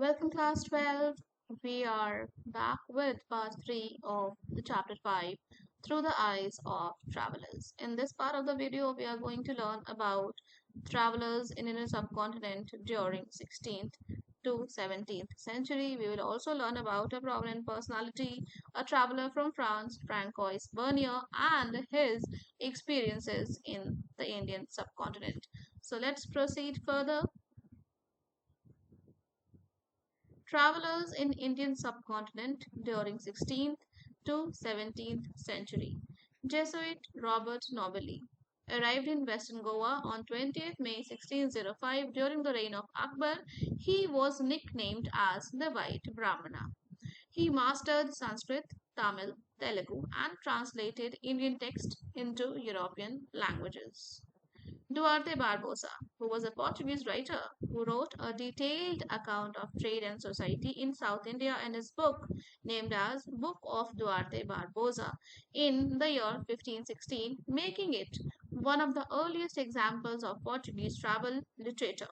Welcome, class 12. We are back with part 3 of the chapter 5 through the eyes of travelers. In this part of the video, we are going to learn about travelers in Indian subcontinent during 16th to 17th century. We will also learn about a prominent personality, a traveler from France, Francois Bernier, and his experiences in the Indian subcontinent. So let's proceed further. Travelers in Indian subcontinent during 16th to 17th century. Jesuit Robert Nobili arrived in western Goa on 20th May 1605 during the reign of Akbar. He was nicknamed as the White Brahmana. He mastered Sanskrit, Tamil, Telugu, and translated Indian texts into European languages. Duarte Barbosa, who was a Portuguese writer who wrote a detailed account of trade and society in South India in his book named as Book of Duarte Barbosa in the year 1516, making it one of the earliest examples of Portuguese travel literature.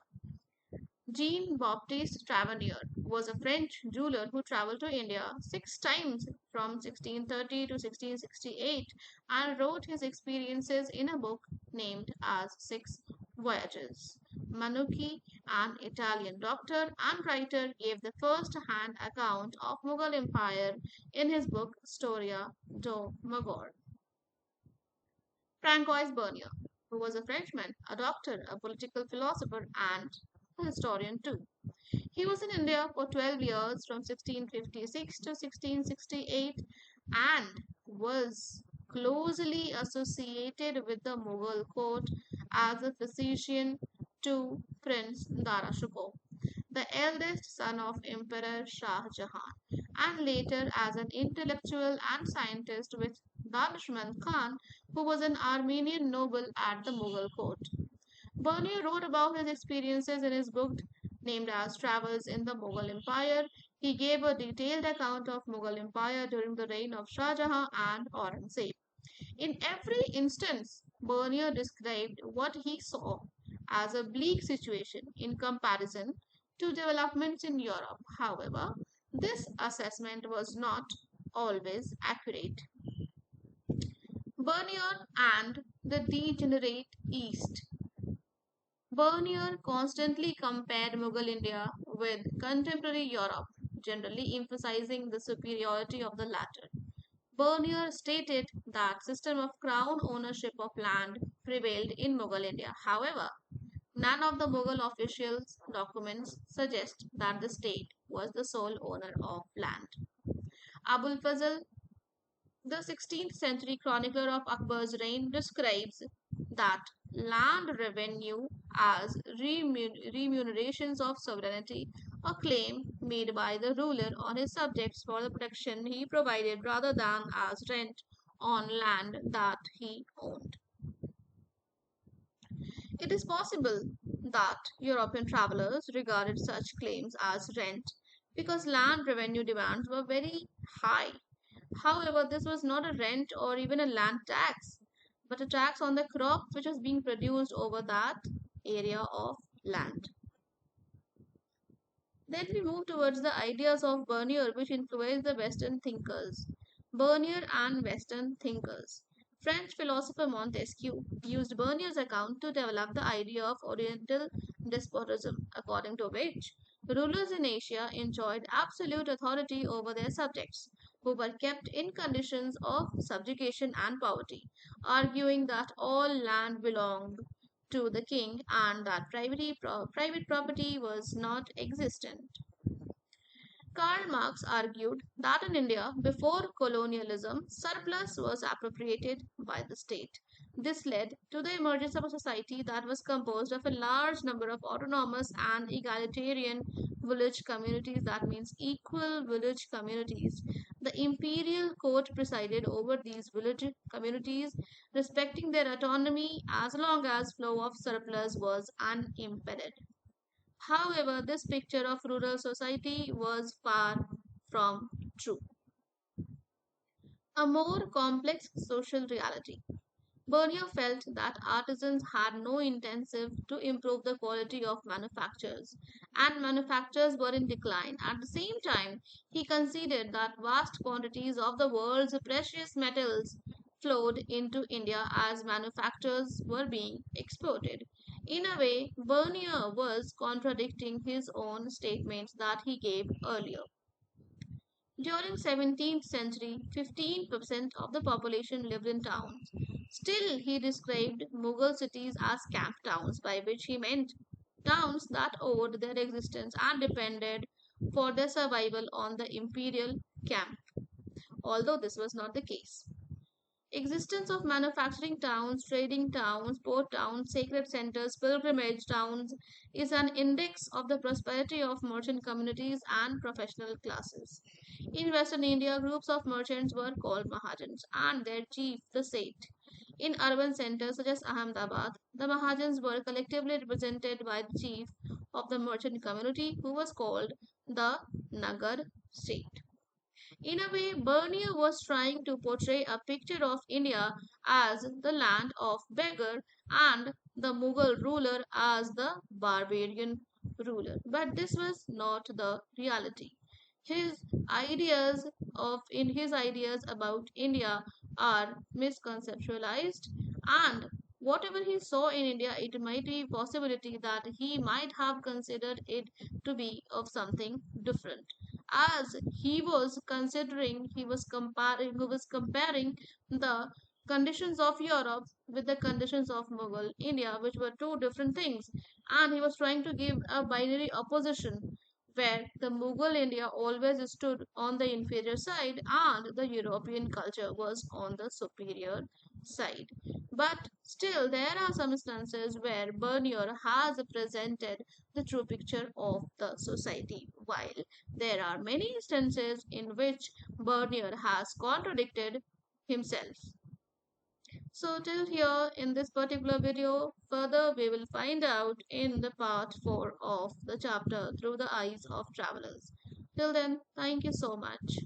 Jean-Baptiste Tavernier was a French jeweler who traveled to India 6 times from 1630 to 1668 and wrote his experiences in a book named as Six Voyages. Manucci, an Italian doctor and writer, gave the first-hand account of Mughal Empire in his book Storia do Magor. Francois Bernier, who was a Frenchman, a doctor, a political philosopher, and a historian too. He was in India for 12 years from 1656 to 1668 and was closely associated with the Mughal court as a physician to Prince Dara Shikoh, the eldest son of Emperor Shah Jahan, and later as an intellectual and scientist with Danishmand Khan, who was an Armenian noble at the Mughal court. Bernier wrote about his experiences in his book named as Travels in the Mughal Empire. He gave a detailed account of Mughal Empire during the reign of Shah Jahan and Aurangzeb. In every instance, Bernier described what he saw as a bleak situation in comparison to developments in Europe. However, this assessment was not always accurate. Bernier and the degenerate East. Bernier constantly compared Mughal India with contemporary Europe, generally emphasizing the superiority of the latter. Bernier stated that system of crown ownership of land prevailed in Mughal India. However, none of the Mughal officials' documents suggest that the state was the sole owner of land. Abul Fazl, the 16th century chronicler of Akbar's reign, describes that land revenue as remunerations of sovereignty, a claim made by the ruler on his subjects for the protection he provided rather than as rent on land that he owned. It is possible that European travelers regarded such claims as rent because land revenue demands were very high. However, this was not a rent or even a land tax, but a tax on the crop which was being produced over that area of land. Then we move towards the ideas of Bernier, which influenced the Western thinkers. Bernier and Western thinkers. French philosopher Montesquieu used Bernier's account to develop the idea of Oriental despotism, according to which rulers in Asia enjoyed absolute authority over their subjects, who were kept in conditions of subjugation and poverty, arguing that all land belonged to the king and that private property was not existent. Karl Marx argued that in India, before colonialism, surplus was appropriated by the state. This led to the emergence of a society that was composed of a large number of autonomous and egalitarian village communities, that means equal village communities. The imperial court presided over these village communities, respecting their autonomy as long as flow of surplus was unimpeded. However, this picture of rural society was far from true. A more complex social reality. Bernier felt that artisans had no incentive to improve the quality of manufactures, and manufactures were in decline. At the same time, he considered that vast quantities of the world's precious metals flowed into India as manufactures were being exported. In a way, Bernier was contradicting his own statements that he gave earlier. During 17th century, 15% of the population lived in towns. Still, he described Mughal cities as camp towns, by which he meant towns that owed their existence and depended for their survival on the imperial camp, although this was not the case. Existence of manufacturing towns, trading towns, port towns, sacred centers, pilgrimage towns is an index of the prosperity of merchant communities and professional classes. In Western India, groups of merchants were called Mahajans and their chief the Seth. In urban centers such as Ahmedabad, the Mahajans were collectively represented by the chief of the merchant community who was called the Nagar Seth. In a way, Bernier was trying to portray a picture of India as the land of beggar and the Mughal ruler as the barbarian ruler. But this was not the reality. His his ideas about India are misconceptualized, and whatever he saw in India, it might be a possibility that he might have considered it to be of something different. As he was comparing the conditions of Europe with the conditions of Mughal India, which were two different things, and he was trying to give a binary opposition where the Mughal India always stood on the inferior side and the European culture was on the superior side. But still, there are some instances where Bernier has presented the true picture of the society, while there are many instances in which Bernier has contradicted himself. So, till here in this particular video, further we will find out in the part 4 of the chapter Through the Eyes of Travelers. Till then, thank you so much.